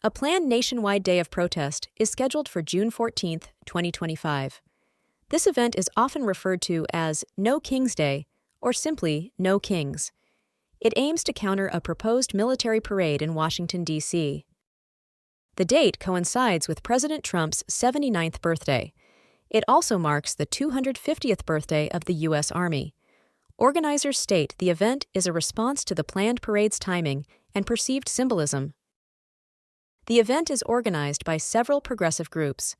A planned nationwide day of protest is scheduled for June 14, 2025. This event is often referred to as No Kings Day or simply No Kings. It aims to counter a proposed military parade in Washington, D.C. The date coincides with President Trump's 79th birthday. It also marks the 250th birthday of the U.S. Army. Organizers state the event is a response to the planned parade's timing and perceived symbolism. The event is organized by several progressive groups.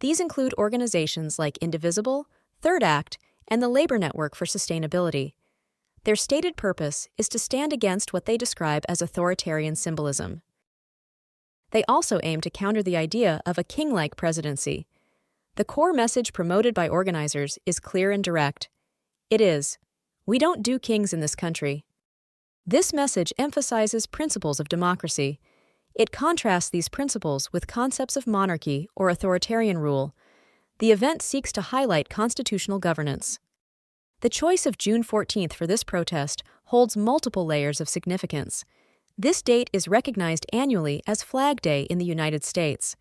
These include organizations like Indivisible, Third Act, and the Labor Network for Sustainability. Their stated purpose is to stand against what they describe as authoritarian symbolism. They also aim to counter the idea of a king-like presidency. The core message promoted by organizers is clear and direct. It is, "We don't do kings in this country." This message emphasizes principles of democracy. It contrasts these principles with concepts of monarchy or authoritarian rule. The event seeks to highlight constitutional governance. The choice of June 14th for this protest holds multiple layers of significance. This date is recognized annually as Flag Day in the United States.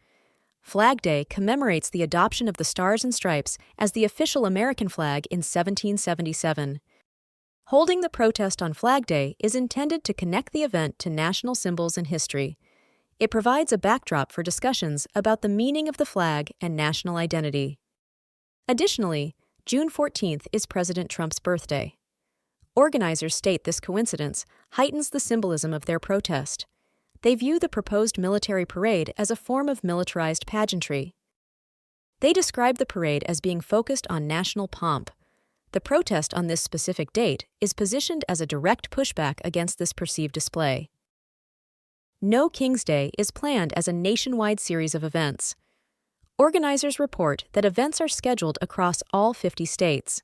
Flag Day commemorates the adoption of the Stars and Stripes as the official American flag in 1777. Holding the protest on Flag Day is intended to connect the event to national symbols and history. It provides a backdrop for discussions about the meaning of the flag and national identity. Additionally, June 14th is President Trump's birthday. Organizers state this coincidence heightens the symbolism of their protest. They view the proposed military parade as a form of militarized pageantry. They describe the parade as being focused on national pomp. The protest on this specific date is positioned as a direct pushback against this perceived display. No Kings Day is planned as a nationwide series of events. Organizers report that events are scheduled across all 50 states.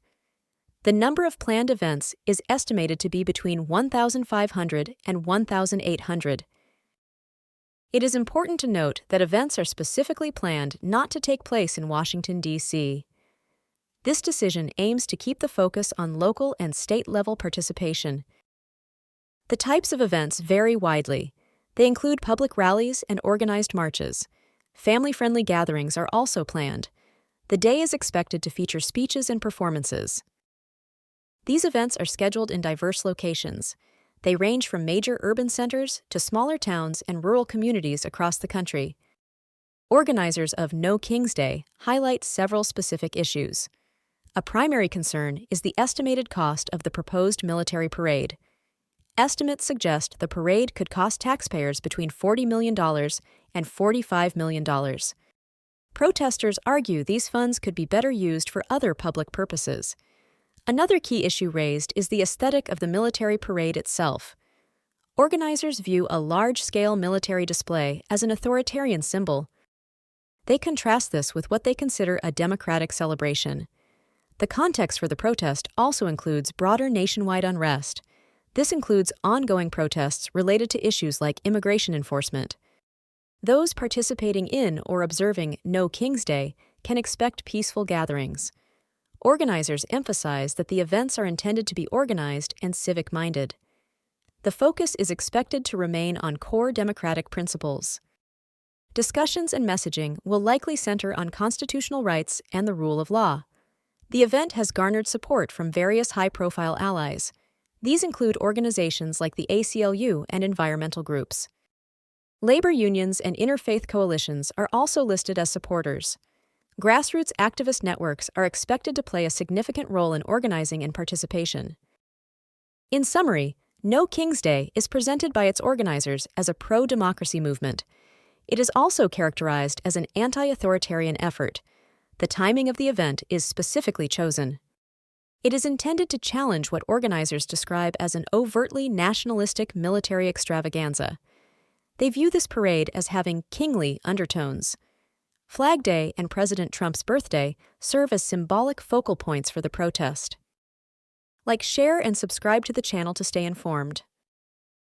The number of planned events is estimated to be between 1,500 and 1,800. It is important to note that events are specifically planned not to take place in Washington, D.C. This decision aims to keep the focus on local and state-level participation. The types of events vary widely. They include public rallies and organized marches. Family-friendly gatherings are also planned. The day is expected to feature speeches and performances. These events are scheduled in diverse locations. They range from major urban centers to smaller towns and rural communities across the country. Organizers of No Kings Day highlight several specific issues. A primary concern is the estimated cost of the proposed military parade. Estimates suggest the parade could cost taxpayers between $40 million and $45 million. Protesters argue these funds could be better used for other public purposes. Another key issue raised is the aesthetic of the military parade itself. Organizers view a large-scale military display as an authoritarian symbol. They contrast this with what they consider a democratic celebration. The context for the protest also includes broader nationwide unrest. This includes ongoing protests related to issues like immigration enforcement. Those participating in or observing No Kings Day can expect peaceful gatherings. Organizers emphasize that the events are intended to be organized and civic-minded. The focus is expected to remain on core democratic principles. Discussions and messaging will likely center on constitutional rights and the rule of law. The event has garnered support from various high-profile allies. These include organizations like the ACLU and environmental groups. Labor unions and interfaith coalitions are also listed as supporters. Grassroots activist networks are expected to play a significant role in organizing and participation. In summary, No Kings Day is presented by its organizers as a pro-democracy movement. It is also characterized as an anti-authoritarian effort. The timing of the event is specifically chosen. It is intended to challenge what organizers describe as an overtly nationalistic military extravaganza. They view this parade as having kingly undertones. Flag Day and President Trump's birthday serve as symbolic focal points for the protest. Like, share, and subscribe to the channel to stay informed.